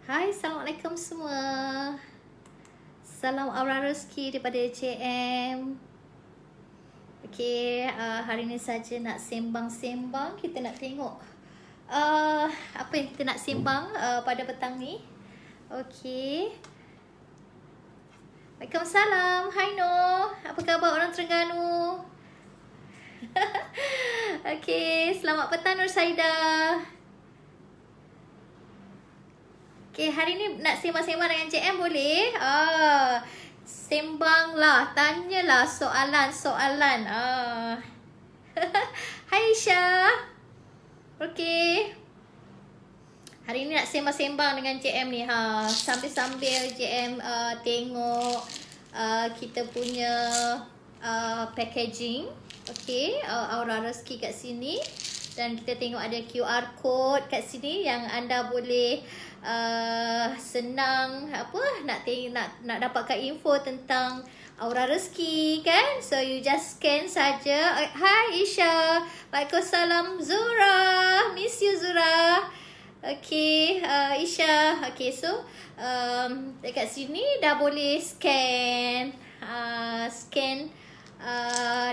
Hai, Assalamualaikum semua. Salam aura rezeki daripada JM. Okey, hari ni saja nak sembang-sembang. Kita nak tengok apa yang kita nak sembang pada petang ni. Okey. Waalaikumsalam. Hai Noh. Apa khabar orang Terengganu? Okey, selamat petang Nur Saida. Okay, hari ni nak sembang-sembang dengan JM boleh? Sembanglah, tanyalah soalan-soalan. Hai Isha. Okay. Hari ni nak sembang-sembang dengan JM ni sambil-sambil JM tengok kita punya packaging. Okay, aura rezeki kat sini. Dan kita tengok ada QR code kat sini yang anda boleh senang nak dapatkan info tentang aura rezeki kan. So you just scan saja. Hai Isha. Waalaikumsalam Zura. Miss you Zura. Okay, Isha. Okay, so dekat sini dah boleh scan.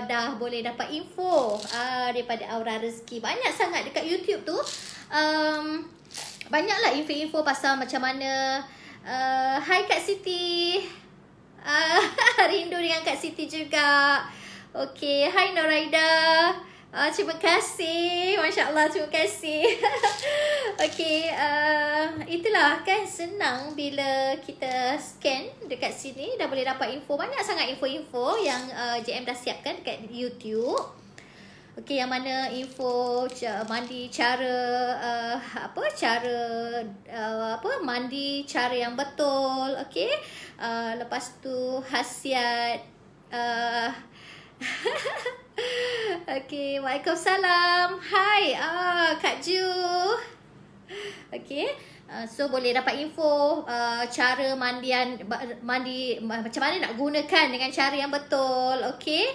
Dah boleh dapat info daripada aura rezeki. Banyak sangat dekat YouTube tu. Banyaklah info-info pasal macam mana. Hai Kak Siti. Rindu dengan Kak Siti juga. Okay, hai Noraida. Terima kasih. Masya Allah, terima kasih. Okay, itulah kan senang bila kita scan dekat sini. Dah boleh dapat info. Banyak sangat info-info yang JM dah siapkan dekat YouTube. Okay, yang mana info mandi mandi cara yang betul. Okay, lepas tu khasiat. Okay, Waalaikumsalam. Hai Kak Ju. Okay, so boleh dapat info cara mandi macam mana nak gunakan dengan cara yang betul. Okay,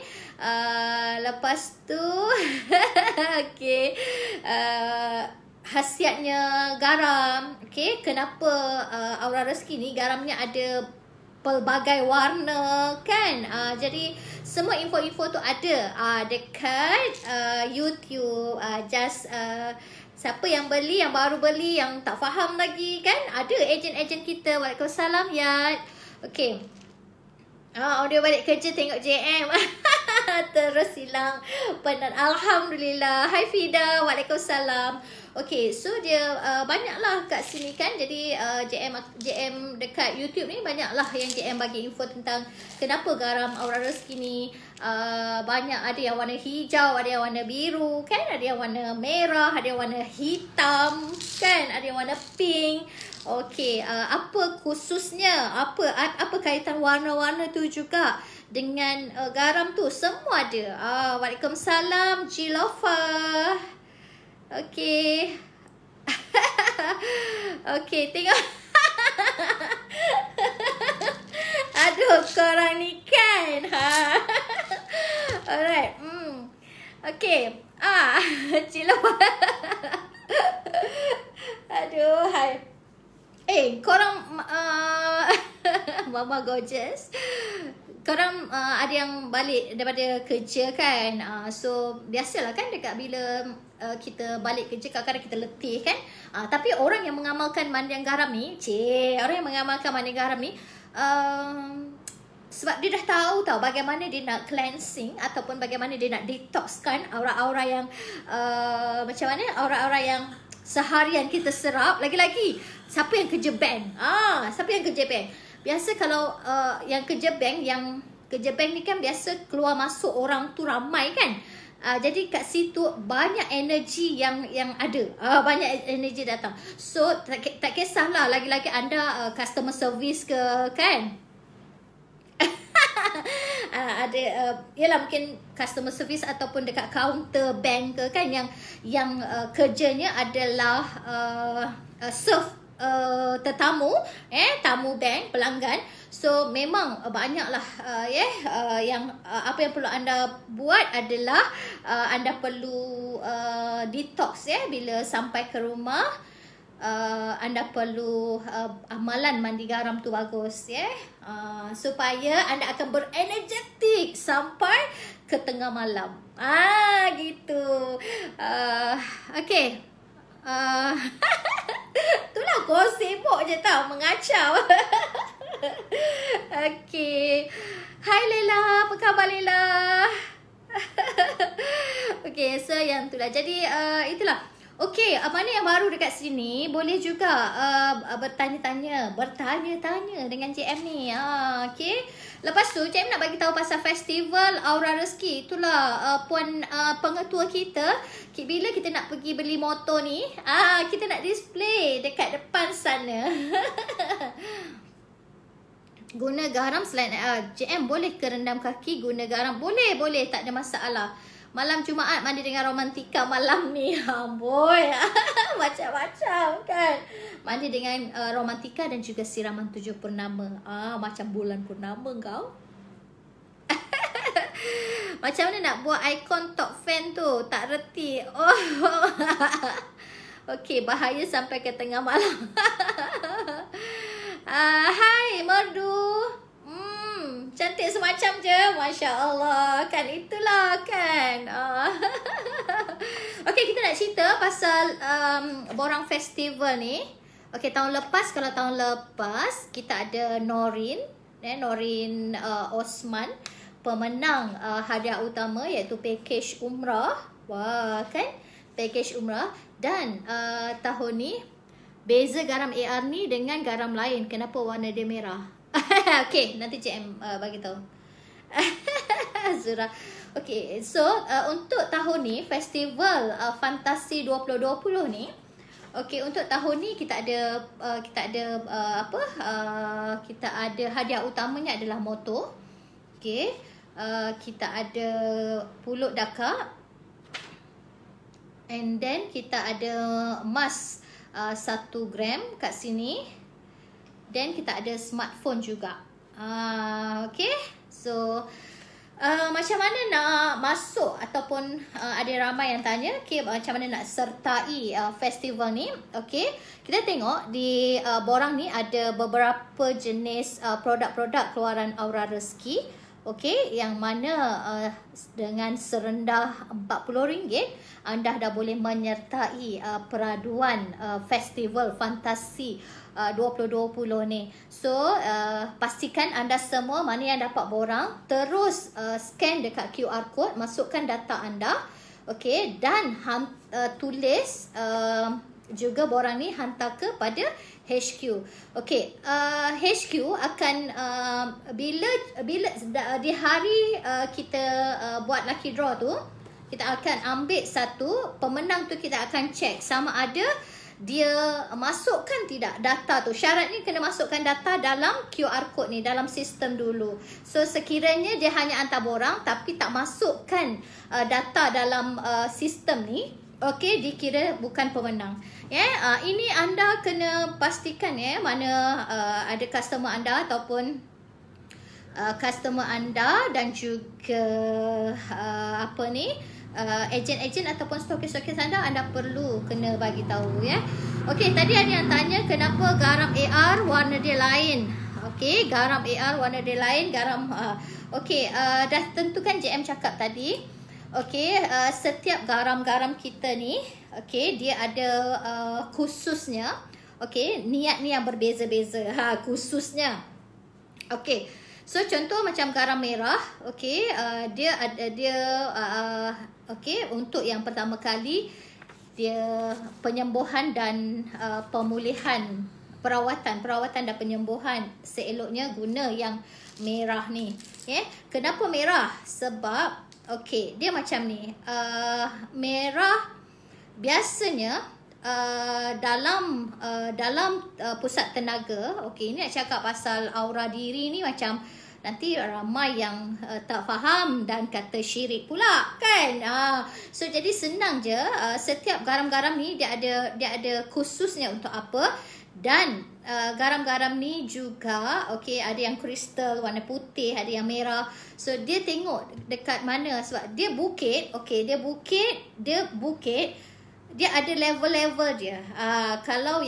lepas tu okay, khasiatnya garam. Okay, kenapa aura rezeki ni garamnya ada pelbagai warna kan. Jadi semua info-info tu ada dekat YouTube. Siapa yang beli, yang baru beli, yang tak faham lagi kan, ada ejen-ejen kita. Waalaikumsalam Yat. Okay, audio balik kerja tengok JM. Terus hilang penat. Alhamdulillah. Hai Fida. Waalaikumsalam. Okay, so dia banyaklah kat sini kan. Jadi JM dekat YouTube ni banyaklah yang JM bagi info tentang kenapa garam aura rezeki ni banyak. Ada yang warna hijau, ada yang warna biru kan, ada yang warna merah, ada yang warna hitam kan, ada yang warna pink. Okay, apa khususnya, apa kaitan warna-warna tu juga dengan garam tu, semua ada. Waalaikumsalam Jilofa. Okay. Okay, tengok. Aduh, korang ni kan. Alright. Okay. Jilofa. Aduh, hai. Korang Mama Gorgeous, korang ada yang balik daripada kerja kan. So biasalah kan dekat bila kita balik kerja, kadang-kadang kita letih kan. Tapi orang yang mengamalkan mandian garam ni, orang yang mengamalkan mandian garam ni, sebab dia dah tahu bagaimana dia nak cleansing ataupun bagaimana dia nak detoxkan aura-aura yang macam mana, aura-aura yang seharian kita serap. Lagi-lagi siapa yang kerja bank? Siapa yang kerja bank? Biasa kalau yang kerja bank ni kan biasa keluar masuk orang tu ramai kan. Jadi kat situ banyak energi yang ada. Banyak energi datang. So tak kisahlah lagi-lagi anda customer service ke kan. Ada yalah mungkin customer service ataupun dekat counter bank ke kan, yang kerjanya adalah serve tetamu, tamu bank, pelanggan. So memang banyaklah yang apa yang perlu anda buat adalah anda perlu detox bila sampai ke rumah. anda perlu amalan mandi garam tu bagus, ya. Supaya anda akan berenergetik sampai ke tengah malam. Gitu. Okey. Itulah kau sibuk je tau mengacau. Okey. Hai Lela, apa khabar Lela? Okey, so yang itulah. Jadi itulah. Okey, mana yang baru dekat sini boleh juga bertanya-tanya dengan JM ni. Okey. Lepas tu JM nak bagi tahu pasal festival Aura Rezeki. Itulah puan pengetua kita. Bila kita nak pergi beli motor ni, kita nak display dekat depan sana. Guna garam selain JM boleh ke rendam kaki guna garam? Boleh, tak ada masalah. Malam Jumaat mandi dengan romantika malam ni. Boy. Macam-macam kan. Mandi dengan romantika dan juga siraman 7 purnama. Macam bulan purnama kau. Macam mana nak buat ikon top fan tu? Tak reti. Okey, bahaya sampai ke tengah malam. Hai Merdu. Cantik semacam je. Masya Allah. Kan itulah kan. Okey, kita nak cerita pasal borang festival ni. Okey, tahun lepas, kalau tahun lepas kita ada Norin Osman, pemenang hadiah utama iaitu package umrah. Wah, kan? Package umrah. Dan tahun ni beza garam AR ni dengan garam lain. Kenapa warna dia merah? Okey, nanti CM bagi tahu. Zura. Okey, so untuk tahun ni festival Fantasi 2020 ni, okey, untuk tahun ni kita ada kita ada hadiah utamanya adalah motor. Okey, kita ada pulut dakar, and then kita ada emas 1 gram kat sini. Dan kita ada smartphone juga. Okay. So macam mana nak masuk ataupun ada ramai yang tanya, okay, macam mana nak sertai festival ni. Okay, kita tengok di borang ni ada beberapa jenis produk-produk keluaran Aura Rezeki. Okay, yang mana dengan serendah RM40 anda dah boleh menyertai peraduan festival Fantasi 2020 ni. So pastikan anda semua mana yang dapat borang, terus scan dekat QR code, masukkan data anda. Okey, dan tulis juga borang ni hantar kepada HQ. Okey, HQ akan bila di hari kita buat lucky draw tu, kita akan ambil satu pemenang tu, kita akan check sama ada dia masukkan tidak data tu. Syaratnya kena masukkan data dalam QR code ni, dalam sistem dulu. So sekiranya dia hanya hantar borang tapi tak masukkan data dalam sistem ni, okey, dikira bukan pemenang. Ini anda kena pastikan mana ada customer anda ataupun customer anda dan juga ejen-ejen ataupun stokis-stokis anda perlu kena bagi tahu, ya. Okey, tadi ada yang tanya kenapa garam AR warna dia lain. Okey, garam AR warna dia lain, garam okey, dah tentukan JM cakap tadi. Okey, setiap garam-garam kita ni, okey, dia ada khususnya. Okey, niat ni yang berbeza-beza. Khususnya. Okey. So contoh macam garam merah, okey, dia okey, untuk yang pertama kali dia penyembuhan dan pemulihan, perawatan dan penyembuhan, seeloknya guna yang merah ni. Kenapa merah? Sebab okey, dia macam ni. Merah biasanya dalam pusat tenaga, okey, ini nak cakap pasal aura diri ni, macam nanti ramai yang tak faham dan kata syirik pula, kan. So jadi senang je, setiap garam-garam ni dia ada khususnya untuk apa. Dan garam-garam ni juga, okey, ada yang kristal warna putih, ada yang merah. So dia tengok dekat mana, sebab dia bukit, okey, dia bukit dia ada level-level dia. Kalau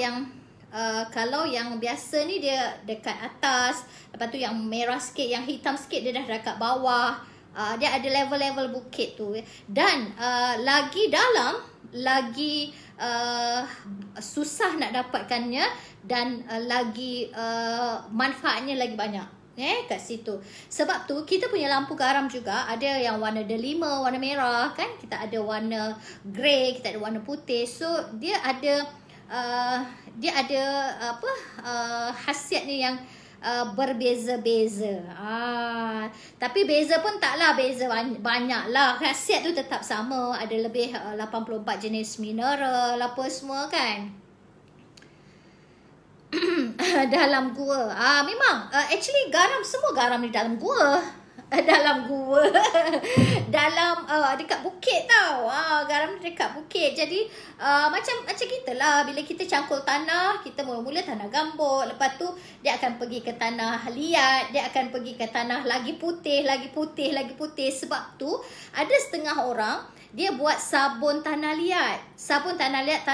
yang biasa ni dia dekat atas, lepas tu yang merah sikit, yang hitam sikit dia dah dekat bawah. Dia ada level-level bukit tu. Dan lagi dalam, lagi susah nak dapatkannya, dan lagi manfaatnya lagi banyak kat situ. Sebab tu kita punya lampu garam juga ada yang warna delima, warna merah kan, kita ada warna grey, kita ada warna putih. So dia ada khasiatnya yang berbeza-beza. Tapi beza pun taklah beza banyak lah. Khasiat tu tetap sama. Ada lebih 84 jenis mineral apa semua kan. Dalam gua. Memang actually semua garam di dalam gua. Dalam gua. Dalam dekat bukit tau. Garam dekat bukit. Jadi macam kita lah, bila kita cangkul tanah, kita mula-mula tanah gambut, lepas tu dia akan pergi ke tanah liat, dia akan pergi ke tanah lagi putih, lagi putih, lagi putih. Sebab tu ada setengah orang dia buat sabun tanah liat. Sabun tanah liat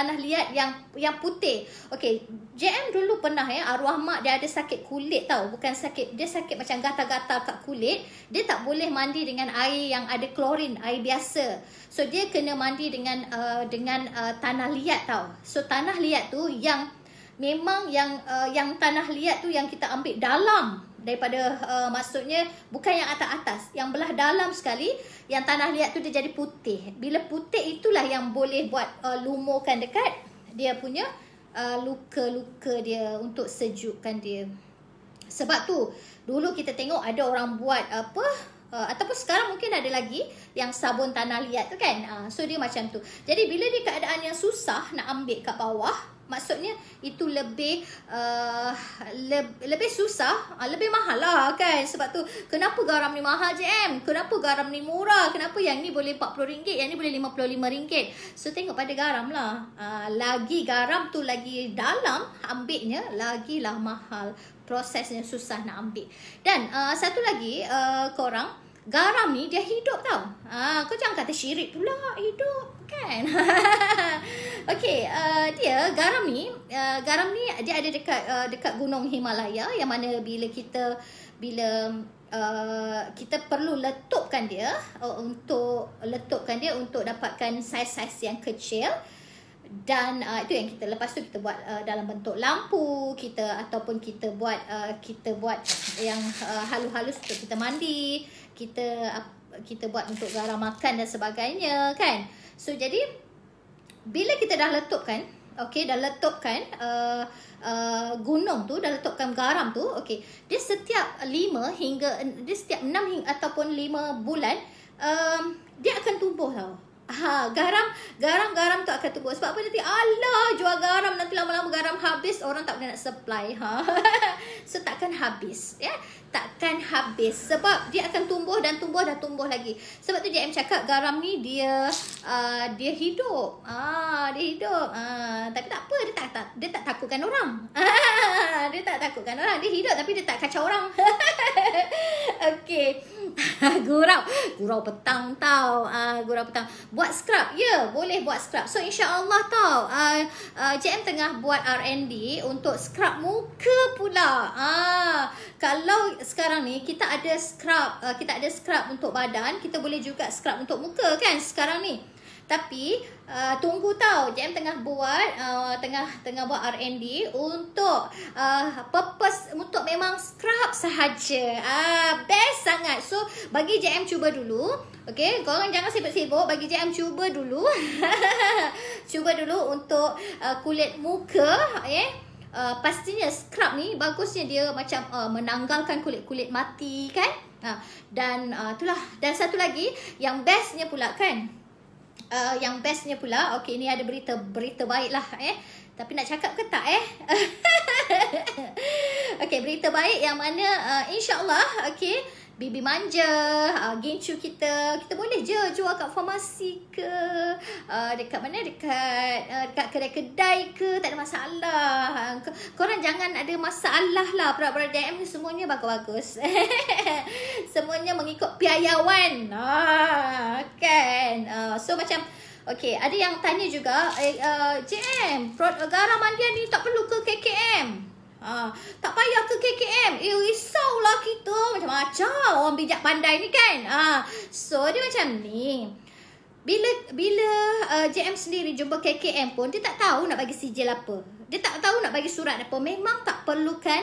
yang putih. Okey, JM dulu pernah arwah mak dia ada sakit kulit tau. Bukan sakit, dia sakit macam gatal-gatal kat kulit. Dia tak boleh mandi dengan air yang ada klorin, air biasa. So dia kena mandi dengan tanah liat tau. So tanah liat tu yang memang yang tanah liat tu yang kita ambil dalam daripada maksudnya bukan yang atas-atas, yang belah dalam sekali, yang tanah liat tu dia jadi putih. Bila putih itulah yang boleh buat lumurkan dekat dia punya luka-luka dia, untuk sejukkan dia. Sebab tu dulu kita tengok ada orang buat ataupun sekarang mungkin ada lagi yang sabun tanah liat tu kan. So dia macam tu. Jadi bila dia keadaan yang susah nak ambil kat bawah, maksudnya itu lebih susah, lebih mahal lah kan. Sebab tu kenapa garam ni mahal JM? Kenapa garam ni murah? Kenapa yang ni boleh RM40, yang ni boleh RM55? So tengok pada garam lah. Lagi garam tu lagi dalam ambilnya, lagilah mahal. Prosesnya susah nak ambil. Dan satu lagi korang, garam ni dia hidup tau. Kau jangan kata syirik pula, hidup kan. Okey, dia garam ni dia ada dekat gunung Himalaya, yang mana bila kita perlu letupkan dia untuk dapatkan saiz-saiz yang kecil. Dan itu yang kita lepas tu kita buat dalam bentuk lampu ataupun kita buat yang halus-halus untuk kita mandi, kita buat untuk garam makan dan sebagainya kan. So jadi bila kita dah letupkan, dah letupkan gunung tu, dah letupkan garam tu, dia setiap 6 ataupun 5 bulan dia akan tumbuh tau. Garam tu akan tumbuh. Sebab apa nanti? Alah, jual garam nanti lama-lama garam habis, orang tak boleh nak supply. So takkan habis takkan habis. Sebab dia akan tumbuh dan tumbuh dan tumbuh lagi. Sebab tu JM cakap garam ni dia hidup. Dia hidup. Tapi tak apa, dia tak takutkan orang. Dia tak takutkan orang. Dia hidup tapi dia tak kacau orang. Okey. Gurau petang tau. Gurau petang. Buat scrub. Ya, boleh buat scrub. So insya-Allah tau, JM tengah buat R&D untuk scrub muka pula. Kalau sekarang ni kita ada scrub untuk badan, kita boleh juga scrub untuk muka kan sekarang ni. Tapi tunggu tau, JM tengah buat R&D untuk purpose untuk memang scrub sahaja. Best sangat. So bagi JM cuba dulu. Okey, korang jangan sibuk-sibuk, bagi JM cuba dulu. Cuba dulu untuk kulit muka, pastinya scrub ni bagusnya dia macam menanggalkan kulit-kulit mati kan. Dan itulah. Dan satu lagi yang bestnya pula kan, okey, ni ada berita baik lah tapi nak cakap ke tak okey, berita baik yang mana insya-Allah Bibi Manja, Gincu kita boleh je jual kat farmasi ke, dekat mana, dekat kedai-kedai ke, tak ada masalah. Korang jangan ada masalah lah. Produk-produk JM ni semuanya bagus-bagus. Semuanya mengikut piawaian. Kan. So macam Okey, ada yang tanya juga, JM, garam mandian ni tak perlu ke KKM? Tak payah ke KKM. Risaulah kita. Macam-macam orang bijak pandai ni kan. So dia macam ni. Bila JM sendiri jumpa KKM pun, dia tak tahu nak bagi sijil apa. Dia tak tahu nak bagi surat apa. Memang tak perlukan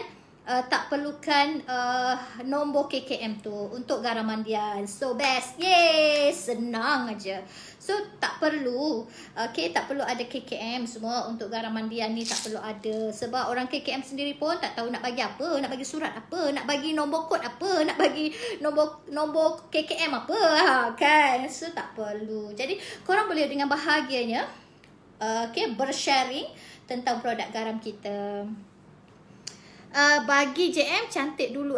nombor KKM tu untuk garam mandian. So best. Yay, senang aja. So tak perlu. Okay, tak perlu ada KKM semua untuk garam mandian ni, tak perlu ada. Sebab orang KKM sendiri pun tak tahu nak bagi apa, nak bagi surat apa, nak bagi nombor kod apa, nak bagi nombor KKM apa, kan. So tak perlu. Jadi korang boleh dengan bahagianya bersharing tentang produk garam kita. Bagi JM cantik dulu.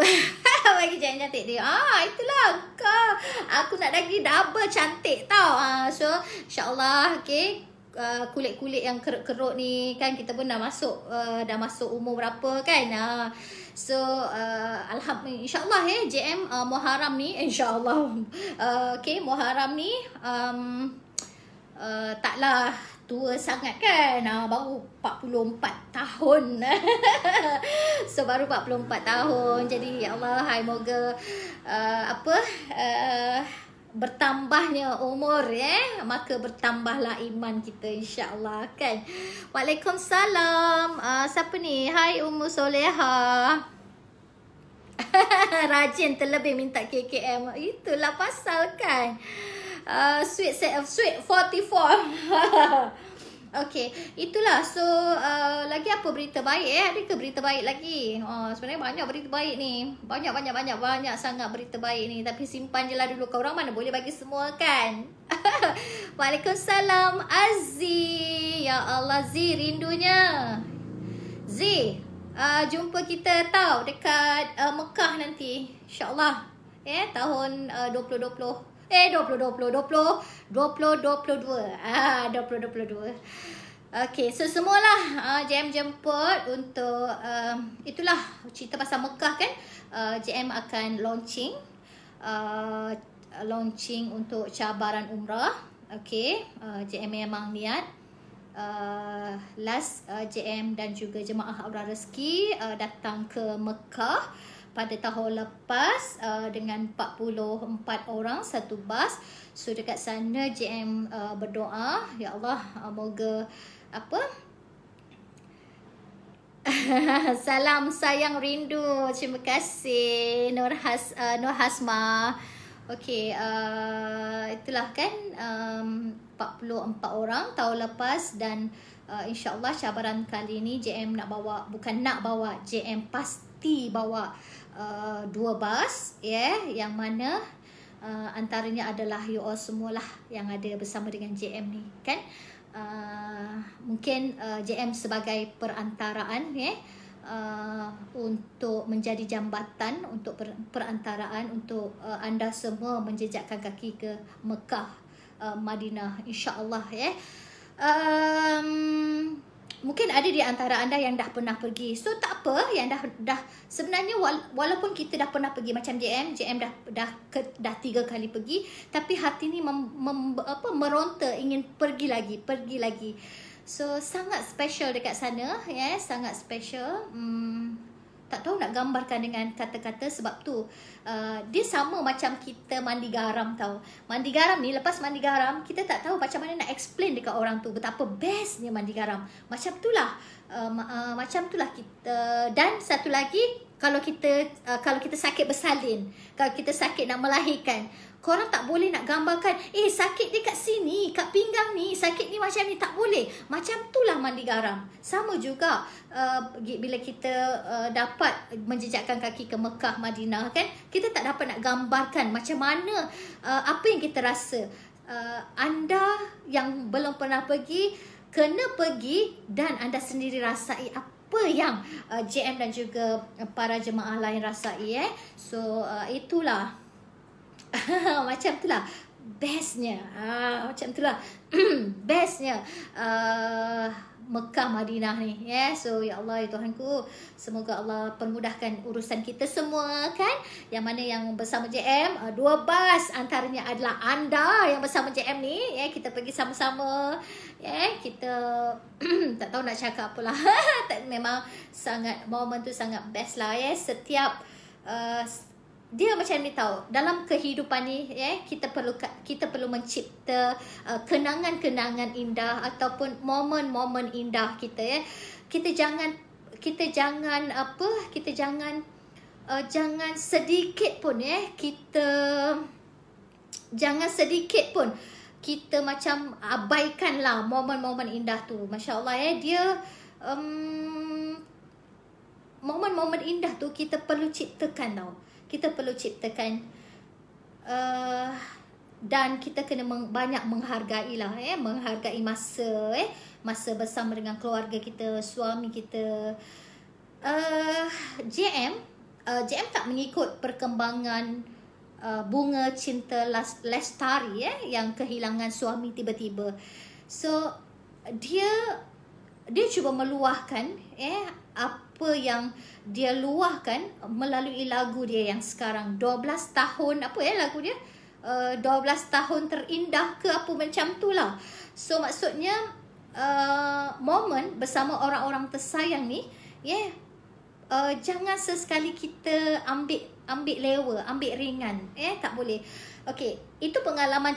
Bagi JM cantik dia. Itulah kau. Aku nak lagi double cantik tau. So insyaAllah kulit-kulit yang kerut-kerut ni kan, kita pun dah masuk umur berapa kan. So alhamdulillah, insyaAllah JM Muharram ni, insyaAllah Muharram ni taklah tua sangat kan. Baru 44 tahun. So baru 44 tahun. Jadi ya Allah, moga bertambahnya umur maka bertambahlah iman kita, insya-Allah kan. Waalaikumsalam. Siapa ni? Hai Ummu Soleha. Rajin terlebih minta KKM. Itulah pasal kan. Sweet 44. Okay, itulah. So lagi apa berita baik ada ke berita baik lagi? Sebenarnya banyak berita baik ni. Banyak sangat berita baik ni. Tapi simpan je lah dulu. Korang mana boleh bagi semua kan? Waalaikumsalam Azzi. Ya Allah Zee, rindunya Zee. Jumpa kita tahu dekat Mekah nanti, insyaAllah tahun 2022. 2022. 2022. Okay, so semualah JM jemput untuk itulah cerita pasal Mekah kan. JM akan launching untuk cabaran umrah. Okay, JM memang niat JM dan juga jemaah Aura Rezeki datang ke Mekah pada tahun lepas dengan 44 orang satu bas. So dekat sana JM berdoa, ya Allah, moga salam sayang rindu. Terima kasih Nur Hasma. Okey, itulah kan 44 orang tahun lepas. Dan insya-Allah cabaran kali ni JM JM pasti bawa 2 bas yang mana antaranya adalah you all semualah yang ada bersama dengan JM ni kan. Mungkin JM sebagai perantaraan untuk menjadi jambatan untuk perantaraan untuk anda semua menjejakkan kaki ke Mekah, Madinah, insya-Allah mungkin ada di antara anda yang dah pernah pergi. So tak apa, yang dah sebenarnya walaupun kita dah pernah pergi macam JM dah 3 kali pergi, tapi hati ni meronta ingin pergi lagi. So sangat special dekat sana sangat special. Tak tahu nak gambarkan dengan kata-kata, sebab tu dia sama macam kita mandi garam tau. Mandi garam ni, lepas mandi garam kita tak tahu macam mana nak explain dekat orang tu betapa bestnya mandi garam. Macam itulah kita. Dan satu lagi, kalau kita sakit bersalin, kalau kita sakit nak melahirkan, korang tak boleh nak gambarkan sakit dia kat sini, kat pinggang ni, sakit ni macam ni, tak boleh. Macam itulah mandi garam. Sama juga bila kita dapat menjejakkan kaki ke Mekah, Madinah kan, kita tak dapat nak gambarkan macam mana apa yang kita rasa. Anda yang belum pernah pergi, kena pergi dan anda sendiri rasai apa yang JM dan juga para jemaah lain rasai So itulah macam itulah. bestnya. Macam itulah. Bestnya Mekah Madinah ni, So ya Allah ya Tuhanku, semoga Allah permudahkan urusan kita semua kan. Yang mana yang bersama JM, 2 bas antaranya adalah anda yang bersama JM ni, kita pergi sama-sama, kita tak tahu nak cakap apalah. Memang sangat, momen tu sangat best lah, setiap dia macam ni tahu, dalam kehidupan ni kita perlu mencipta kenangan-kenangan indah ataupun momen-momen indah kita, kita jangan jangan sedikit pun kita macam abaikanlah momen-momen indah tu. Masya-Allah dia momen-momen indah tu kita perlu ciptakan tau. Kita perlu ciptakan dan kita kena banyak menghargai lah, menghargai masa bersama dengan keluarga kita, suami kita. JM tak mengikut perkembangan bunga cinta Lestari yang kehilangan suami tiba-tiba. So dia cuba meluahkan apa yang dia luahkan melalui lagu dia yang sekarang 12 tahun, apa lagu dia, 12 tahun terindah ke apa macam tu lah. So maksudnya momen bersama orang-orang tersayang ni, jangan sesekali kita ambil lewa, ambil ringan, tak boleh. Okey, itu pengalaman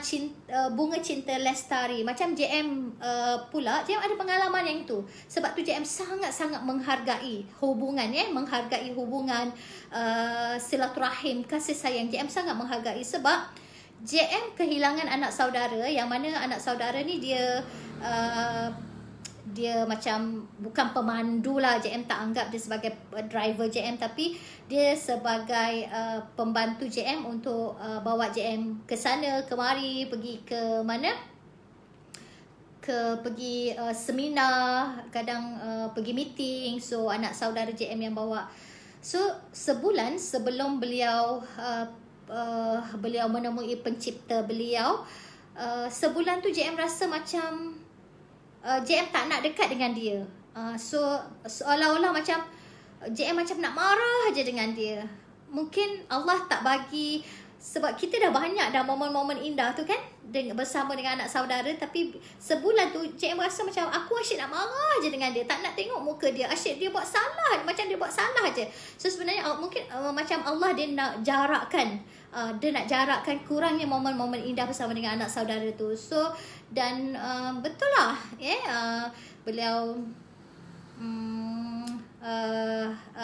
bunga cinta Lestari. Macam JM pula, JM ada pengalaman yang itu. Sebab tu JM sangat-sangat menghargai hubungan, menghargai hubungan silaturahim, kasih sayang. JM sangat menghargai sebab JM kehilangan anak saudara, yang mana anak saudara ni dia macam bukan pemandu lah, JM tak anggap dia sebagai driver JM, tapi dia sebagai pembantu JM untuk bawa JM ke sana kemari, pergi ke mana, pergi seminar, kadang pergi meeting. So anak saudara JM yang bawa. So sebulan sebelum beliau menemui pencipta beliau, sebulan tu JM rasa macam JM tak nak dekat dengan dia. So seolah-olah macam JM macam nak marah aja dengan dia. Mungkin Allah tak bagi, sebab kita dah banyak dah momen-momen indah tu kan, bersama dengan anak saudara. Tapi sebulan tu JM rasa macam aku asyik nak marah aja dengan dia, tak nak tengok muka dia, asyik dia buat salah, macam dia buat salah aja. So sebenarnya mungkin macam Allah dia nak jarakkan, kurangnya momen-momen indah bersama dengan anak saudara tu. So dan betul lah, beliau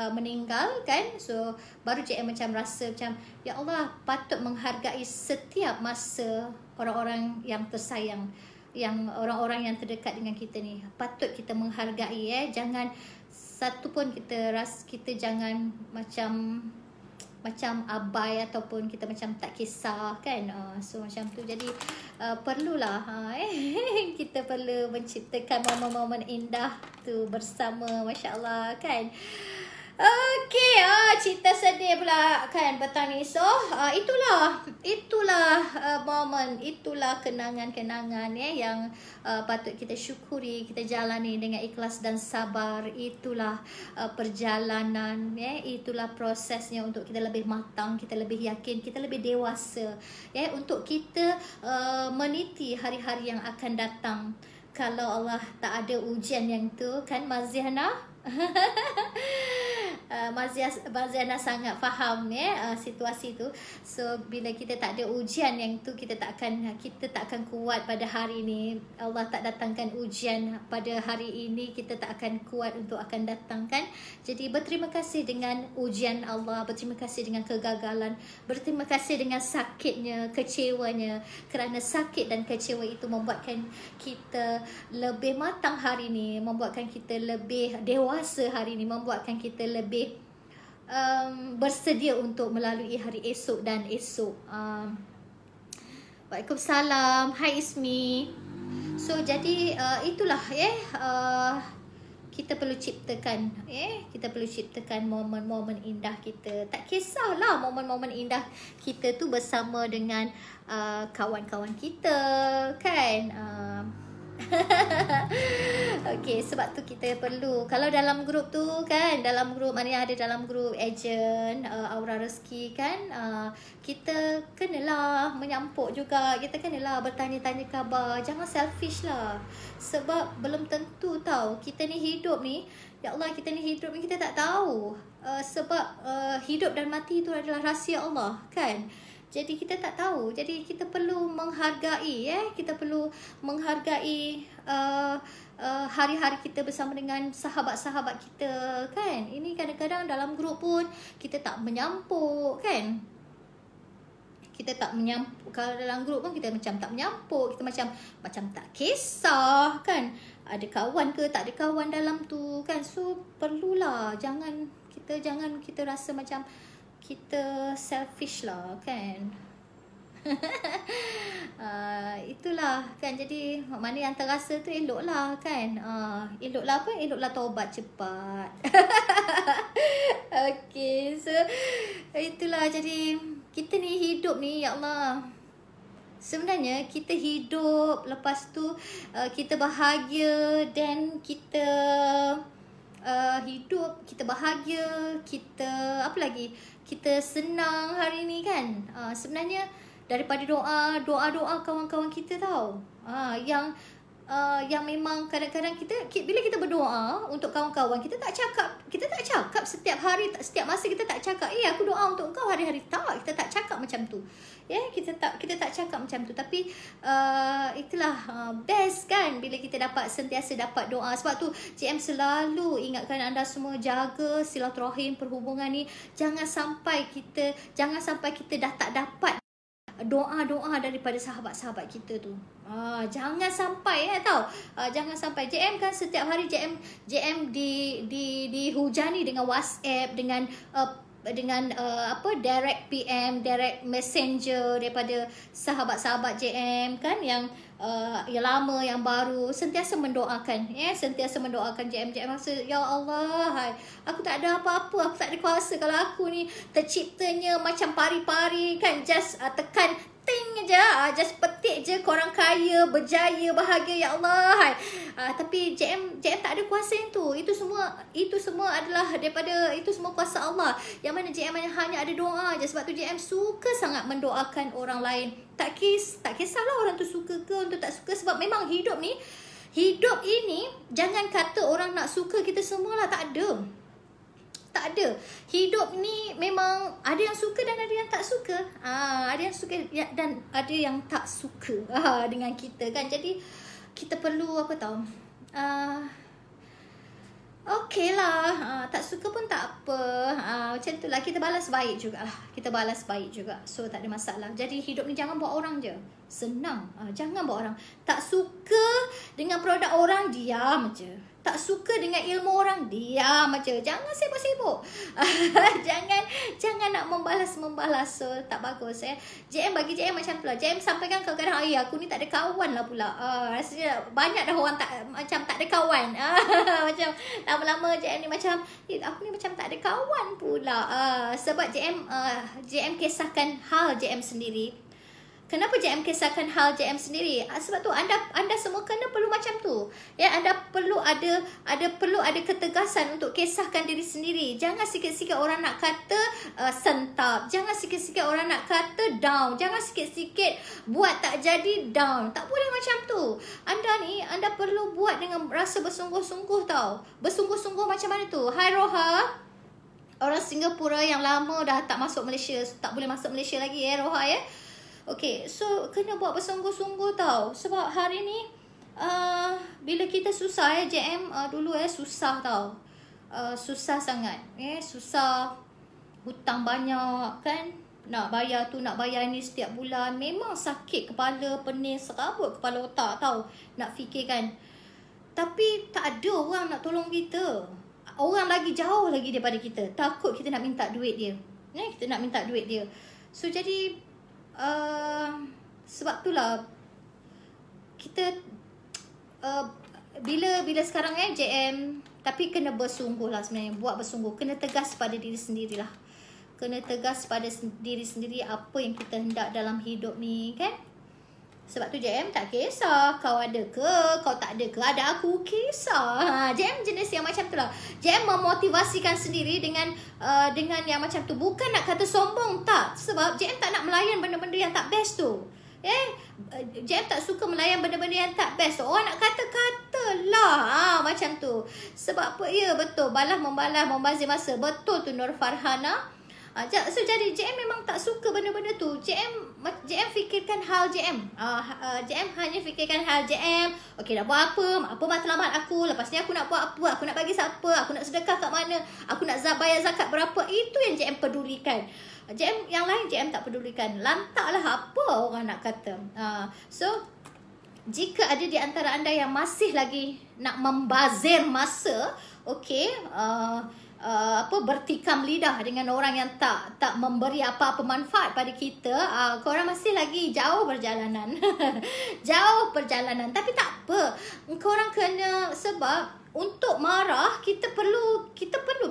meninggal kan. So baru JM macam rasa macam ya Allah, patut menghargai setiap masa orang-orang yang tersayang, yang orang-orang yang terdekat dengan kita ni. Patut kita menghargai, jangan satu pun kita jangan macam abai ataupun kita macam tak kisah kan. So macam tu. Jadi perlulah kita perlu menciptakan momen-momen indah tu bersama. Masya Allah kan. Okey, cerita sedih pula kan petang ni. So itulah momen, itulah kenangan-kenangan yang patut kita syukuri, kita jalani dengan ikhlas dan sabar. Itulah perjalanan, itulah prosesnya untuk kita lebih matang, kita lebih yakin, kita lebih dewasa, untuk kita meniti hari-hari yang akan datang. Kalau Allah tak ada ujian yang tu kan, Maziana. Maziana sangat faham situasi tu. So bila kita tak ada ujian yang tu, kita tak akan kuat pada hari ni. Allah tak datangkan ujian pada hari ini, kita tak akan kuat untuk akan datang kan. Jadi berterima kasih dengan ujian Allah, berterima kasih dengan kegagalan, berterima kasih dengan sakitnya, kecewanya. Kerana sakit dan kecewa itu membuatkan kita lebih matang hari ni, membuatkan kita lebih dewasa hari ni, membuatkan kita lebih bersedia untuk melalui hari esok dan esok. Waalaikumsalam. Hai Ismi. So jadi itulah kita perlu ciptakan, kita perlu ciptakan momen-momen indah kita. Tak kisahlah momen-momen indah kita tu bersama dengan kawan-kawan kita, kan. Okay, sebab tu kita perlu, kalau dalam grup tu kan, dalam grup mana yang ada dalam grup ejen Aura Rezeki kan, kita kenalah menyampuk juga, kita kenalah bertanya-tanya khabar. Jangan selfish lah, sebab belum tentu tahu kita ni hidup ni, ya Allah, kita ni hidup ni kita tak tahu, sebab hidup dan mati itu adalah rahsia Allah kan. Jadi kita tak tahu. Jadi kita perlu menghargai, kita perlu menghargai hari-hari kita bersama dengan sahabat-sahabat kita kan. Ini kadang-kadang dalam grup pun kita tak menyampuk kan. Kita tak menyampuk. Kalau dalam grup pun kita macam tak menyampuk, kita macam tak kisah kan. Ada kawan ke tak ada kawan dalam tu kan. So perlulah, jangan kita rasa macam kita selfish lah kan. Itulah kan. Jadi mana yang terasa tu eloklah kan. Eloklah apa? Eloklah taubat cepat. Okay, so itulah. Jadi kita ni hidup ni, ya Allah, sebenarnya kita hidup, lepas tu kita bahagia, dan kita hidup, kita bahagia, kita apa lagi, kita senang hari ni kan. Sebenarnya daripada doa kawan-kawan kita tau, yang memang kadang-kadang bila kita berdoa untuk kawan-kawan, kita tak cakap setiap hari, setiap masa kita tak cakap aku doa untuk kau hari-hari, tak, kita tak cakap macam tu. Kita tak cakap macam tu. Tapi itulah best kan bila kita sentiasa dapat doa. Sebab tu JM selalu ingatkan anda semua, jaga silaturahim, perhubungan ni. Jangan sampai kita dah tak dapat doa-doa daripada sahabat-sahabat kita tu. Jangan sampai jangan sampai. JM kan setiap hari JM dihujani dengan WhatsApp, dengan direct PM, direct messenger daripada sahabat-sahabat JM kan, yang lama, yang baru, sentiasa mendoakan, sentiasa mendoakan JM rasa, ya Allah, aku tak ada apa-apa, aku tak ada kuasa. Kalau aku ni terciptanya macam pari-pari kan, just tekan ting je, just petik je, korang kaya, berjaya, bahagia, ya Allah. Tapi JM tak ada kuasa itu. Itu semua adalah daripada, itu semua kuasa Allah. Yang mana JM hanya ada doa je. Sebab tu JM suka sangat mendoakan orang lain. Tak kisahlah orang tu suka ke, orang tu tak suka. Sebab memang hidup ini, jangan kata orang nak suka kita semua lah, tak ada. Tak ada. Hidup ni memang ada yang suka dan ada yang tak suka. Ada yang suka dan ada yang tak suka dengan kita kan. Jadi kita perlu okey lah, tak suka pun tak apa, macam tu lah. Kita balas baik juga. So tak ada masalah. Jadi hidup ni jangan buat orang je, senang. Jangan buat orang. Tak suka dengan produk orang, diam je. Tak suka dengan ilmu orang, diam aja. Jangan sibuk-sibuk. Jangan nak membalas. So tak bagus. Bagi JM macam tu lah. JM sampaikan kadang-kadang, aku ni tak ada kawan lah pula. Rasanya banyak dah orang macam tak ada kawan. Macam lama-lama JM ni macam, aku ni macam tak ada kawan pula. Sebab JM kisahkan hal JM sendiri. Kenapa JM kisahkan hal JM sendiri? Sebab tu anda semua perlu macam tu. Anda perlu ada ketegasan untuk kisahkan diri sendiri. Jangan sikit-sikit orang nak kata sentap. Jangan sikit-sikit orang nak kata down. Jangan sikit-sikit buat tak jadi down. Tak boleh macam tu. Anda perlu buat dengan rasa bersungguh-sungguh tau. Bersungguh-sungguh macam mana tu? Hai Roha, orang Singapura yang lama dah tak masuk Malaysia, tak boleh masuk Malaysia lagi Roha Okay, so kena buat bersungguh-sungguh tau. Sebab hari ni bila kita susah JM dulu susah tau. Susah sangat. Susah, hutang banyak kan. Nak bayar tu, nak bayar ni setiap bulan. Memang sakit kepala, pening, serabut kepala otak tau. Nak fikirkan. Tapi tak ada orang nak tolong kita. Orang lagi jauh lagi daripada kita. Takut kita nak minta duit dia. Kita nak minta duit dia. So jadi sebab itulah kita bila sekarang JM Tapi kena bersungguh lah sebenarnya. Buat bersungguh. Kena tegas pada diri sendirilah. Kena tegas pada diri sendiri apa yang kita hendak dalam hidup ni, kan? Sebab tu JM tak kisah kau ada ke, kau tak ada ke, ada aku, kisah. JM jenis yang macam tu lah. JM memotivasikan sendiri dengan yang macam tu. Bukan nak kata sombong, tak. Sebab JM tak nak melayan benda-benda yang tak best tu. JM tak suka melayan benda-benda yang tak best tu. Orang nak kata-kata lah, macam tu. Sebab apa? Ya, betul. Balah membalas, membazir masa. Betul tu Nur Farhana. So jadi JM memang tak suka benda-benda tu. JM fikirkan hal JM. JM hanya fikirkan hal JM. Okey, nak buat apa matlamat aku. Lepas ni aku nak buat apa? Aku nak bagi siapa? Aku nak sedekah kat mana? Aku nak bayar zakat berapa? Itu yang JM pedulikan. JM yang lain JM tak pedulikan. Lantaklah apa orang nak kata. So jika ada di antara anda yang masih lagi nak membazir masa, okey, bertikam lidah dengan orang yang tak memberi apa-apa manfaat pada kita, korang masih lagi jauh perjalanan. Jauh perjalanan. Tapi tak apa, korang kena, sebab untuk marah kita perlu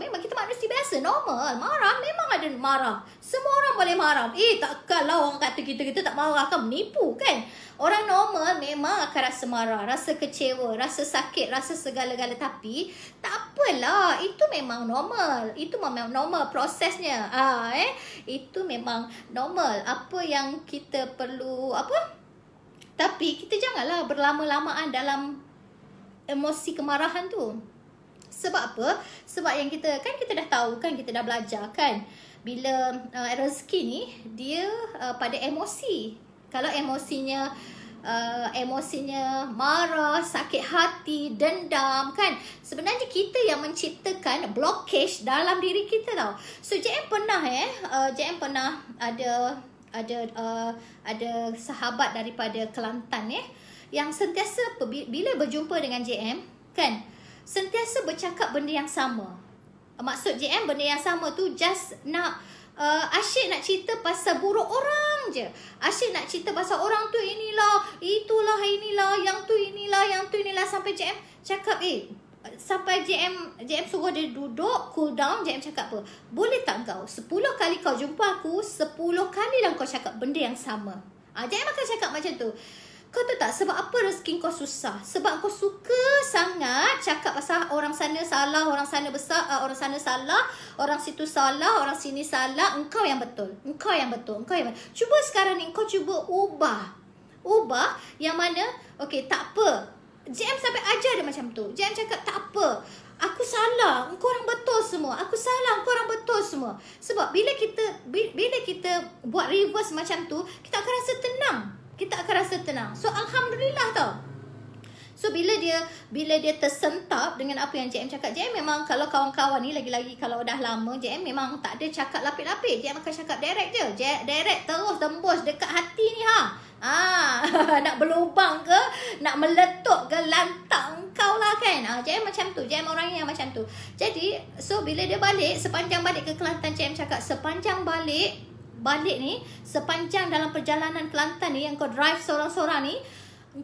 memang kita manusia biasa, normal. Marah memang ada marah. Semua orang boleh marah. Takkanlah orang kata kita tak marah, kan menipu, kan? Orang normal memang akan rasa marah, rasa kecewa, rasa sakit, rasa segala-gala. Tapi tak apalah, itu memang normal. Itu memang normal prosesnya. Itu memang normal. Apa yang kita perlu tapi kita janganlah berlama-lamaan dalam emosi kemarahan tu. Sebab apa? Sebab yang kita dah tahu kan, kita dah belajar kan, bila rezeki ni dia pada emosi. Kalau emosinya marah, sakit hati, dendam, kan, sebenarnya kita yang menciptakan blockage dalam diri kita tau. So JM pernah ada sahabat daripada Kelantan yang sentiasa bila berjumpa dengan JM, kan, sentiasa bercakap benda yang sama. Maksud JM benda yang sama tu just nak asyik nak cerita pasal buruk orang je. Asyik nak cerita pasal orang tu inilah, itulah, inilah, yang tu inilah, sampai JM cakap sampai JM suruh dia duduk, cool down. JM cakap apa? Boleh tak kau 10 kali kau jumpa aku, 10 kali lah kau cakap benda yang sama. JM akan cakap macam tu. Kau tahu tak sebab apa rezeki kau susah? Sebab kau suka sangat cakap pasal orang sana salah, orang sana besar, orang sana salah, orang situ salah, orang sini salah. Engkau yang betul. Cuba sekarang ni kau cuba ubah yang mana, okey, tak apa. JM sampai ajar dia macam tu. JM cakap tak apa. Aku salah, engkau orang betul semua. Aku salah, engkau orang betul semua. Sebab bila kita buat reverse macam tu, kita akan rasa tenang. So alhamdulillah tau. So bila dia tersentap dengan apa yang JM cakap, JM memang kalau kawan-kawan ni lagi-lagi kalau dah lama, JM memang tak ada cakap lapik-lapik. JM akan cakap direct je. Direct terus tembus dekat hati ni nak berlubang ke, nak meletup ke, lantak engkau lah, kan. JM macam tu. JM orang yang macam tu. Jadi so bila dia balik, sepanjang balik ke Kelantan, JM cakap sepanjang balik ni, sepanjang dalam perjalanan Kelantan ni yang kau drive seorang-seorang ni,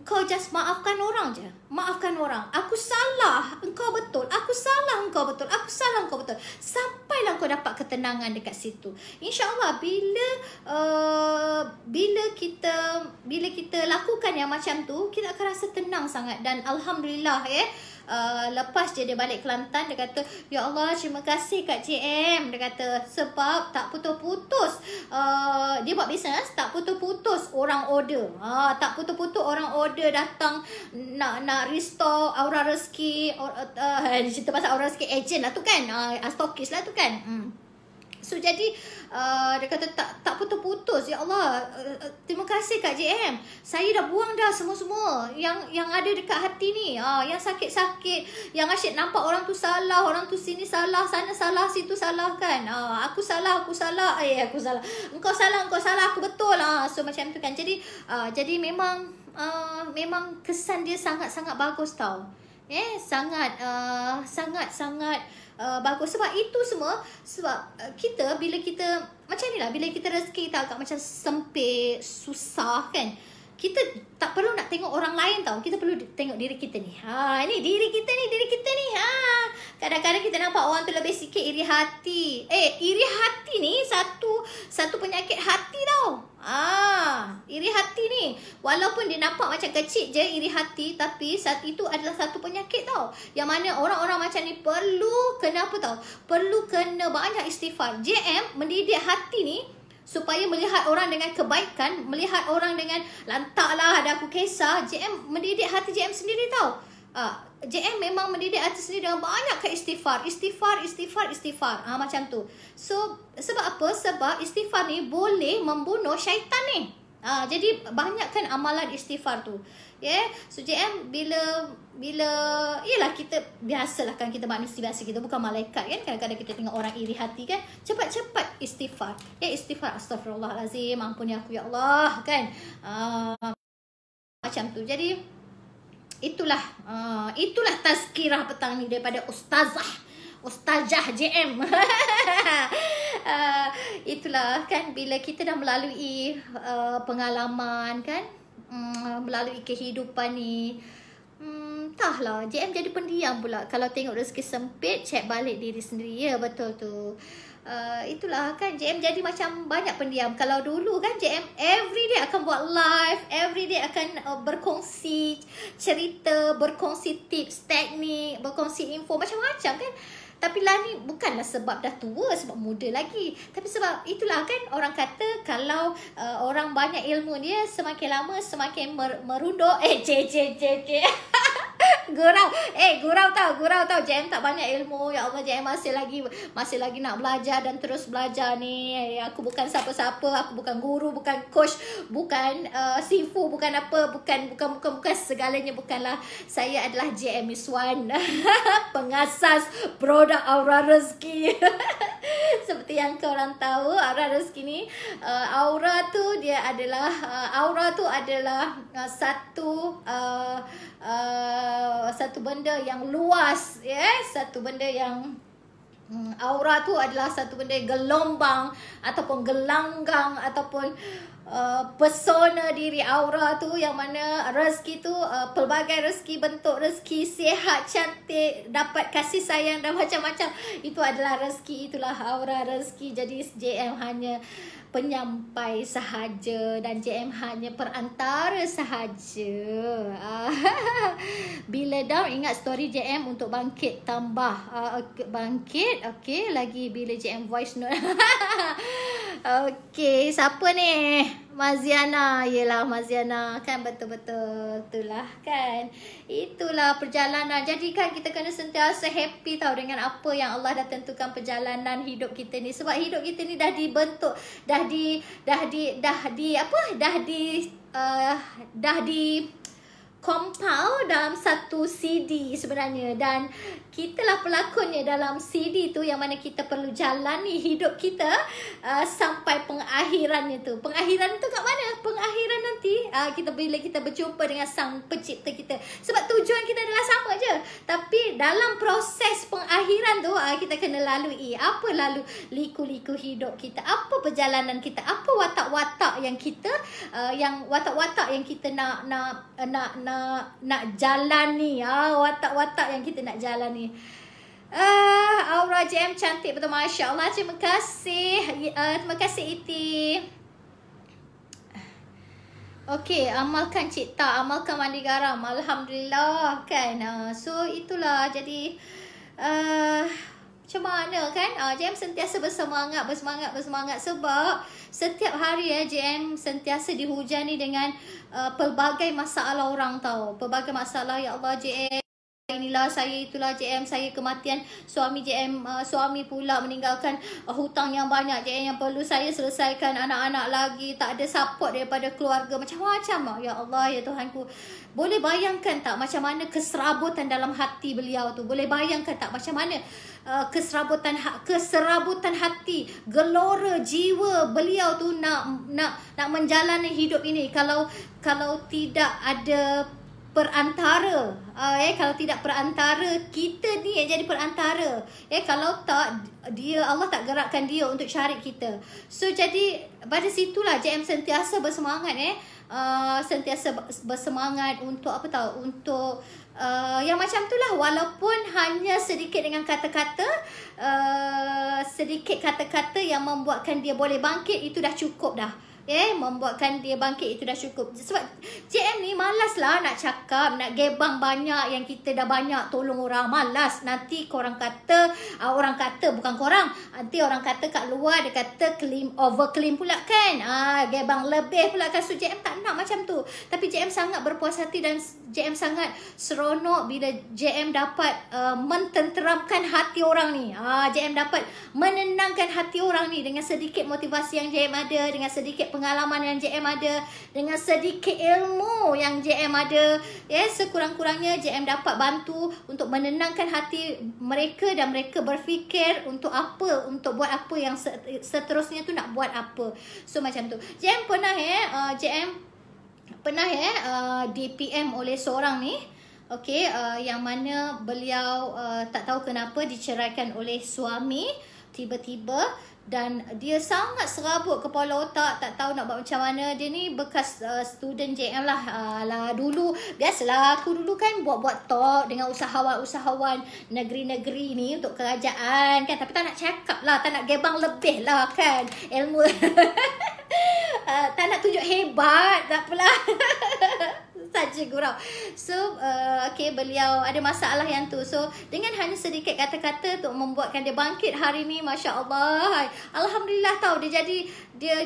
kau just maafkan orang je. Maafkan orang. Aku salah, engkau betul. Aku salah, engkau betul. Aku salah, engkau betul. Sampailah kau dapat ketenangan dekat situ. InsyaAllah bila kita lakukan yang macam tu, kita akan rasa tenang sangat. Dan alhamdulillah lepas dia balik Kelantan, dia kata, ya Allah, terima kasih Kak JM. Dia kata sebab tak putus-putus, dia buat bisnes, tak putus-putus orang order. Tak putus-putus orang order datang nak restore aura rezeki. Cerita pasal aura rezeki, agent lah tu kan, stokis lah tu kan. So jadi dia kata tak putus-putus. Ya Allah, terima kasih Kak JM. Saya dah buang dah semua-semua yang ada dekat hati ni. Yang sakit-sakit, yang asyik nampak orang tu salah, orang tu sini salah, sana salah, situ salah, kan. Aku salah. Aku salah. Engkau salah, aku betul. So macam tu kan. Jadi memang kesan dia sangat-sangat bagus tau. Sangat bagus. Sebab itu semua, sebab kita bila kita macam ni lah, bila kita rezeki kita agak macam sempit, susah, kan, kita tak perlu nak tengok orang lain tau. Kita perlu tengok diri kita ni. Ni diri kita ni. Kadang-kadang kita nampak orang tu lebih sikit iri hati. Iri hati ni satu penyakit hati tau. Iri hati ni walaupun dia nampak macam kecil je iri hati, tapi saat itu adalah satu penyakit tau. Yang mana orang-orang macam ni perlu kena apa tau? Perlu kena banyak istighfar. JM mendidik hati ni supaya melihat orang dengan kebaikan, melihat orang dengan lantaklah ada aku kisah. JM mendidik hati JM sendiri tau. JM memang mendidik hati sendiri dengan banyak istighfar. Macam tu. So sebab apa? Sebab istighfar ni boleh membunuh syaitan ni. Jadi banyakkan amalan istighfar tu. So JM bila yalah, kita biasalah kan, kita manusia biasa, kita bukan malaikat kan. Kadang-kadang kita tengok orang iri hati kan, cepat-cepat istighfar. Istighfar, astagfirullahalazim, ampuni aku ya Allah kan. Macam tu. Jadi itulah tazkirah petang ni daripada Ustazah JM. Itulah kan, bila kita dah melalui pengalaman kan, melalui kehidupan ni, entahlah, JM jadi pendiam pula. Kalau tengok rezeki sempit, cek balik diri sendiri. Ya, betul tu. Itulah kan, JM jadi macam banyak pendiam. Kalau dulu kan JM everyday akan buat live, everyday akan berkongsi cerita, berkongsi tips, teknik, berkongsi info macam-macam kan. Tapi lah ni bukanlah sebab dah tua, sebab muda lagi. Tapi sebab itulah kan, orang kata kalau orang banyak ilmu dia, semakin lama semakin merunduk. Gurau tau. JM tak banyak ilmu. Ya Allah, JM masih lagi nak belajar dan terus belajar ni. Aku bukan siapa-siapa, aku bukan guru, bukan coach, bukan sifu, bukan apa, bukan segalanya, bukanlah. Saya adalah JM Miswan, pengasas produk Aura Rezeki. Seperti yang korang tahu, Aura Rezeki ni, aura tu adalah satu benda yang luas, satu benda yang aura tu adalah satu benda gelombang ataupun gelanggang ataupun pesona diri aura tu, yang mana rezeki tu pelbagai rezeki, bentuk rezeki, sihat, cantik, dapat kasih sayang dan macam-macam, itu adalah rezeki. Itulah aura rezeki. Jadi JM hanya penyampai sahaja dan JM hanya perantara sahaja. Bila down, ingat story JM untuk bangkit tambah. Bangkit, okey, lagi bila JM voice note. Okey, siapa ni? Maziana. Yelah, Maziana kan, betul-betul. Itulah kan. Itulah perjalanan. Jadi kan kita kena sentiasa happy tau dengan apa yang Allah dah tentukan perjalanan hidup kita ni. Sebab hidup kita ni dah dibentuk, dah di compile dalam satu CD sebenarnya, dan kitalah pelakonnya dalam CD tu, yang mana kita perlu jalani hidup kita sampai pengakhirannya tu. Pengakhiran tu kat mana? Pengakhiran nanti bila kita berjumpa dengan Sang Pencipta kita. Sebab tujuan kita adalah sama je, tapi dalam proses pengakhiran tu kita kena lalui apa, lalu liku-liku hidup kita, apa perjalanan kita, apa watak-watak yang kita nak jalani, watak-watak yang kita nak jalani. Aura JM cantik betul, Masya Allah. Terima kasih. Terima kasih Iti. Okey, amalkan cipta, amalkan mandi garam. Alhamdulillah kan. So itulah, jadi macam mana kan, JM sentiasa bersemangat sebab setiap hari JM sentiasa dihujani dengan pelbagai masalah orang tahu. Pelbagai masalah, ya Allah JM, inilah saya, itulah JM, saya kematian suami JM, suami pula meninggalkan hutang yang banyak JM yang perlu saya selesaikan, anak-anak lagi, tak ada support daripada keluarga, macam-macam. Ya Allah, ya Tuhanku, boleh bayangkan tak macam mana keserabutan dalam hati beliau tu? Boleh bayangkan tak macam mana keserabutan hati, gelora jiwa beliau tu nak menjalani hidup ini, kalau tidak ada perantara. Kalau tidak perantara, kita ni yang jadi perantara. Kalau tak, Allah tak gerakkan dia untuk cari kita. So jadi pada situlah JM sentiasa bersemangat sentiasa bersemangat untuk apa tahu, untuk yang macam tu lah, walaupun hanya sedikit dengan kata-kata, sedikit kata-kata yang membuatkan dia boleh bangkit, itu dah cukup dah. Membuatkan dia bangkit, itu dah cukup. Sebab JM ni malas lah nak cakap, nak gebang banyak yang kita dah banyak tolong orang. Malas. Nanti korang kata, orang kata, bukan korang, nanti orang kata kat luar, dia kata overclaim pula kan. Gebang lebih pula kan. So JM tak nak macam tu. Tapi JM sangat berpuas hati dan JM sangat seronok bila JM dapat mententeramkan hati orang ni. JM dapat menenangkan hati orang ni dengan sedikit motivasi yang JM ada, dengan sedikit pengalaman yang JM ada, dengan sedikit ilmu yang JM ada. Sekurang-kurangnya JM dapat bantu untuk menenangkan hati mereka dan mereka berfikir untuk apa, untuk buat apa yang seterusnya tu nak buat apa. So macam tu. JM pernah di PM oleh seorang ni, yang mana beliau tak tahu kenapa diceraikan oleh suami tiba-tiba, dan dia sangat serabut kepala otak, tak tahu nak buat macam mana. Dia ni bekas student JM lah. Dulu biasalah, aku dulu kan buat-buat talk dengan usahawan-usahawan negeri-negeri ni untuk kerajaan kan, tapi tak nak cakap lah, tak nak gebang lebih lah kan ilmu. Tak nak tunjuk hebat, tak apalah. Saja gurau. So beliau ada masalah yang tu. So dengan hanya sedikit kata-kata untuk membuatkan dia bangkit hari ni, Masya Allah. Alhamdulillah tau, dia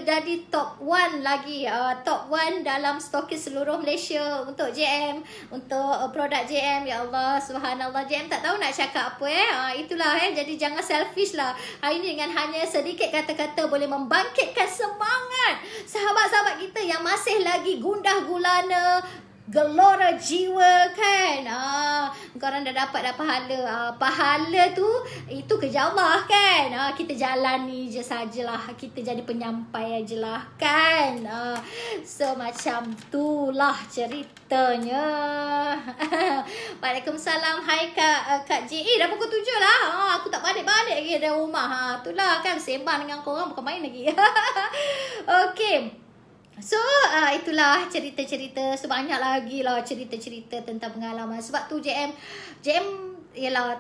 jadi top 1 lagi, top 1 dalam stokis seluruh Malaysia untuk JM, untuk produk JM. Ya Allah, subhanallah, JM tak tahu nak cakap apa. Itulah jadi jangan selfish lah. Hari ni dengan hanya sedikit kata-kata boleh membangkitkan semangat sahabat-sahabat kita yang masih lagi gundah gulana, gelora jiwa kan. Korang dah dapat pahala. Pahala tu, itu kerja Allah kan. Kita jalani je sajalah, kita jadi penyampai je lah kan. So macam tu lah ceritanya. Waalaikumsalam. Hai Kak J. Dah pukul 7 lah. Aku tak balik-balik lagi dari rumah. Itulah kan, sembang dengan korang bukan main lagi. Okay. So itulah cerita-cerita. Sebanyak lagi lah cerita-cerita tentang pengalaman. Sebab tu JM ialah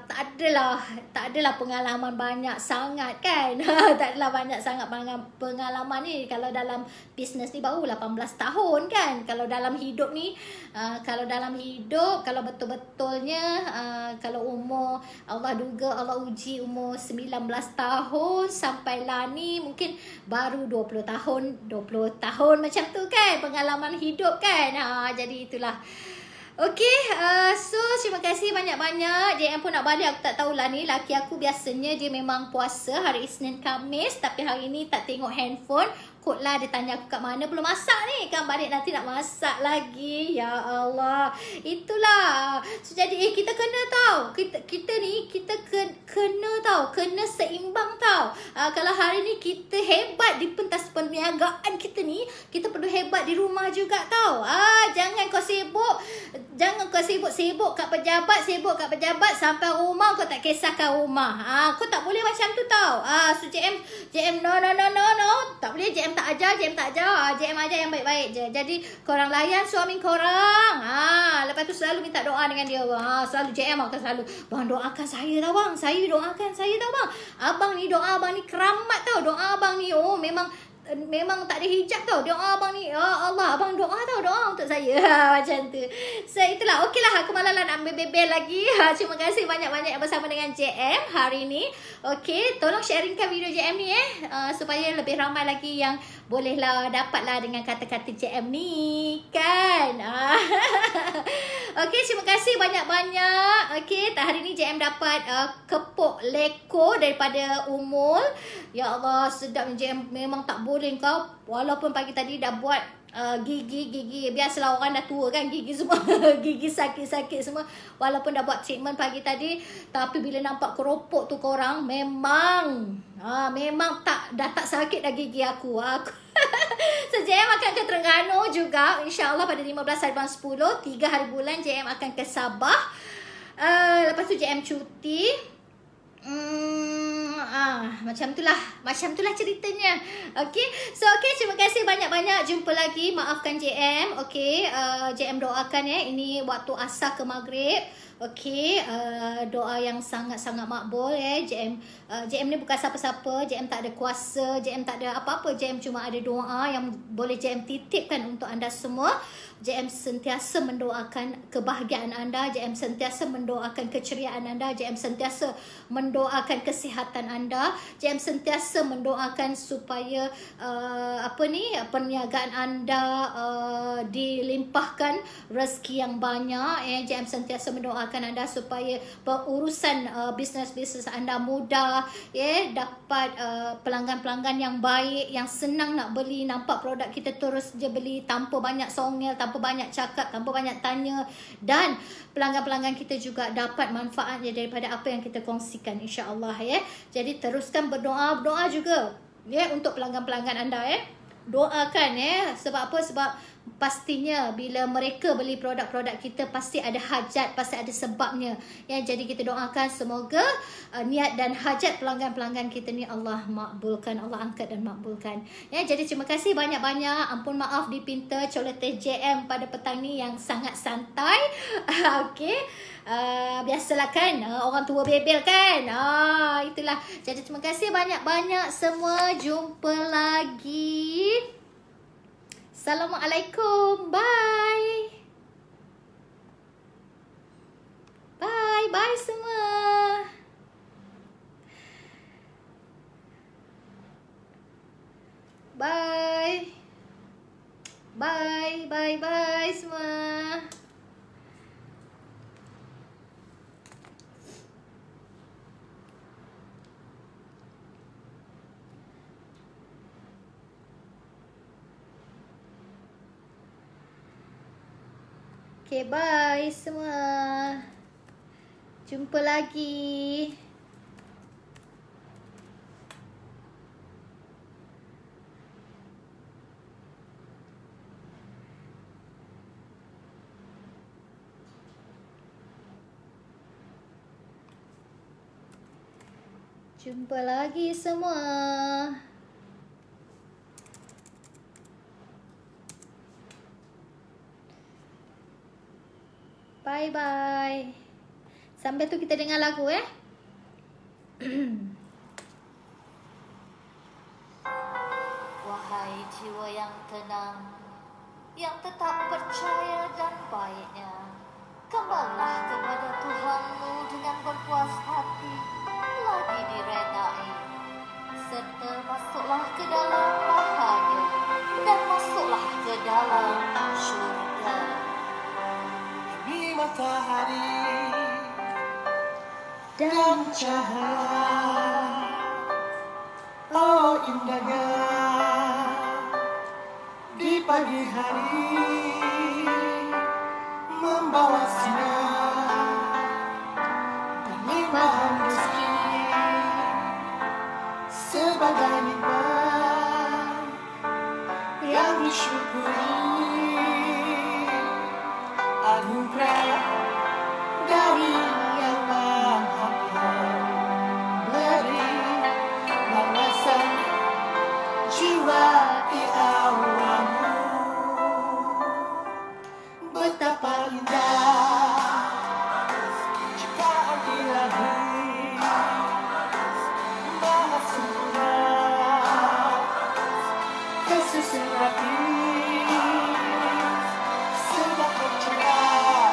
tak adalah pengalaman banyak sangat kan. Tak adalah banyak sangat pengalaman ni. Kalau dalam bisnes ni baru 18 tahun kan. Kalau dalam hidup ni, kalau betul-betulnya, kalau umur Allah duga, Allah uji umur 19 tahun sampai lah ni mungkin baru 20 tahun macam tu kan pengalaman hidup kan. Jadi itulah. Okay, so terima kasih banyak-banyak. JM pun nak balik, aku tak tahulah ni. Laki aku biasanya dia memang puasa hari Isnin Khamis, tapi hari ni tak tengok handphone. Kot lah dia tanya aku kat mana, belum masak ni kan, balik nanti nak masak lagi. Ya Allah, itulah. So jadi kita kena tahu, kita ni kita kena tahu, kena seimbang tahu. Kalau hari ni kita hebat di pentas perniagaan kita ni, kita perlu hebat di rumah juga tahu. Jangan kau sibuk kat pejabat sampai rumah kau tak kisahkan rumah. Kau tak boleh macam tu tahu. So JM no, tak boleh. JM tak ajar. JM ajar yang baik-baik je. Jadi korang layan suami korang. Lepas tu selalu minta doa dengan dia. Selalu JM akan selalu, bang doakan saya tau bang. Doakan saya tau bang. Abang ni doa abang ni keramat tau. Doa abang ni memang tak ada hijab tau. Doa abang ni, ya Allah, abang doa untuk saya. Macam tu. So itulah. Okey lah, aku malah nak bebel lagi. Terima kasih banyak-banyak bersama dengan JM hari ni. Okey, tolong sharingkan video JM ni supaya lebih ramai lagi yang bolehlah dapatlah dengan kata-kata JM ni kan. Okey, terima kasih banyak-banyak. Okey, hari ni JM dapat kepok leko daripada Umul. Ya Allah, sedap JM. Memang tak boleh kau, walaupun pagi tadi dah buat gigi biasalah orang dah tua kan, gigi semua gigi sakit semua, walaupun dah buat treatment pagi tadi, tapi bila nampak keropok tu korang memang dah tak sakit dah gigi aku. So JM akan ke Terengganu juga InsyaAllah pada 15 hari bulan 10, 3 hari bulan JM akan ke Sabah. Lepas tu JM cuti. Macam itulah ceritanya. Okay, so terima kasih banyak-banyak. Jumpa lagi, maafkan JM. Okay, JM doakan ini waktu asar ke maghrib. Okay, doa yang sangat-sangat makbul JM ni bukan siapa-siapa, JM tak ada kuasa, JM tak ada apa-apa, JM cuma ada doa yang boleh JM titipkan untuk anda semua. JM sentiasa mendoakan kebahagiaan anda, JM sentiasa mendoakan keceriaan anda, JM sentiasa mendoakan kesihatan anda, JM sentiasa mendoakan supaya perniagaan anda dilimpahkan rezeki yang banyak. JM sentiasa mendoakan anda supaya urusan bisnes anda mudah, dapat pelanggan-pelanggan yang baik, yang senang nak beli, nampak produk kita terus je beli tanpa banyak songel, tanpa banyak cakap, tanpa banyak tanya, dan pelanggan-pelanggan kita juga dapat manfaatnya daripada apa yang kita kongsikan, insya-Allah. Jadi teruskan berdoa juga untuk pelanggan-pelanggan anda. Doakan sebab apa? Sebab pastinya bila mereka beli produk-produk kita pasti ada hajat, pasti ada sebabnya. Jadi kita doakan semoga niat dan hajat pelanggan-pelanggan kita ni Allah makbulkan, Allah angkat dan makbulkan. Jadi terima kasih banyak-banyak. Ampun maaf dipinta coloteh JM pada petang ni yang sangat santai. Okey. Biasalah kan, orang tua bebel kan. Itulah. Jadi terima kasih banyak-banyak semua. Jumpa lagi. Assalamualaikum. Bye. Bye semua. Bye semua. Okay, bye semua. Jumpa lagi. Jumpa lagi semua. Bye. Sampai tu kita dengar lagu Wahai jiwa yang tenang, yang tetap percaya dan baiknya, kembalilah kepada Tuhanmu dengan berpuas hati, lagi diredai, serta masuklah ke dalam bahagia, dan masuklah ke dalam syurga. Ini matahari dan cahaya, oh indahnya di pagi hari, membawa sinar dan limpahan rezeki sebagai nikmat yang disyukuri, anugerah dari Yang Maha Pemberi, wawasan jiwa di auramu. Betapa indah ciptaan Ilahi, maha sempurna kesusun rapi, sebab bercerah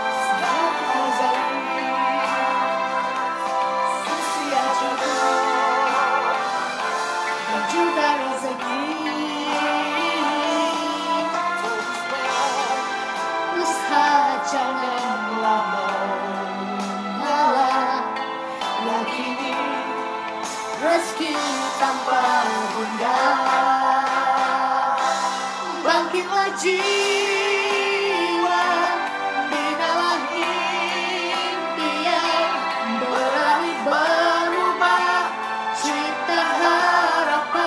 sejak azali, usia jodoh dan juga rezeki. Jangan lama mengalah, yakini rezeki tanpa bunda. Bangkitlah jiwa, binalah impian, berani berubah, cipta harapan.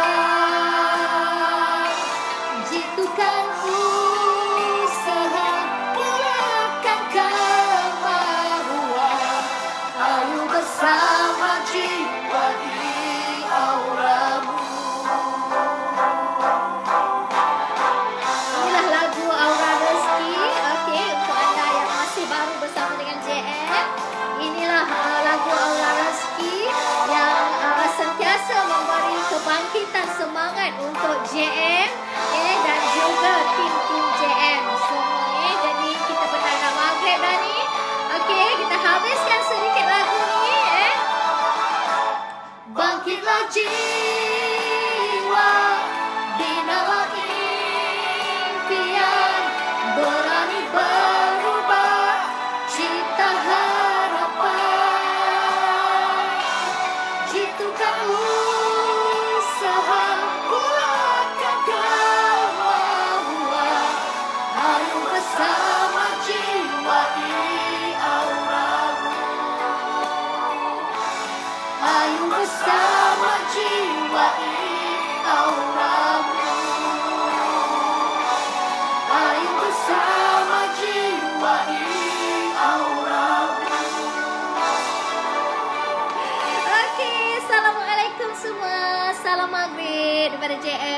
Jitukan usaha, mulakan kemauan. Ayo bersama jiwa di auramu. Inilah lagu Aura Rezeki. Okey, untuk anda yang masih baru bersama dengan JM, inilah lagu Aura Rezeki yang sentiasa memberi kebangkitan semangat untuk JM dan juga tim-tim JM semua. Jadi kita bertanda maghrib dah ni. Okey, kita habiskan sedikit lagu ni. Bangkitlah jiwa, binalah impian, berani berubah, cipta harapan. Jitukan usaha, mulakan kemauan. Ayo bersama jiwa di auramu. Ayo bersama jiwa di auramu. Ayo bersama jiwa di auramu. Okey, Assalamualaikum semua. Salam maghrib daripada JM.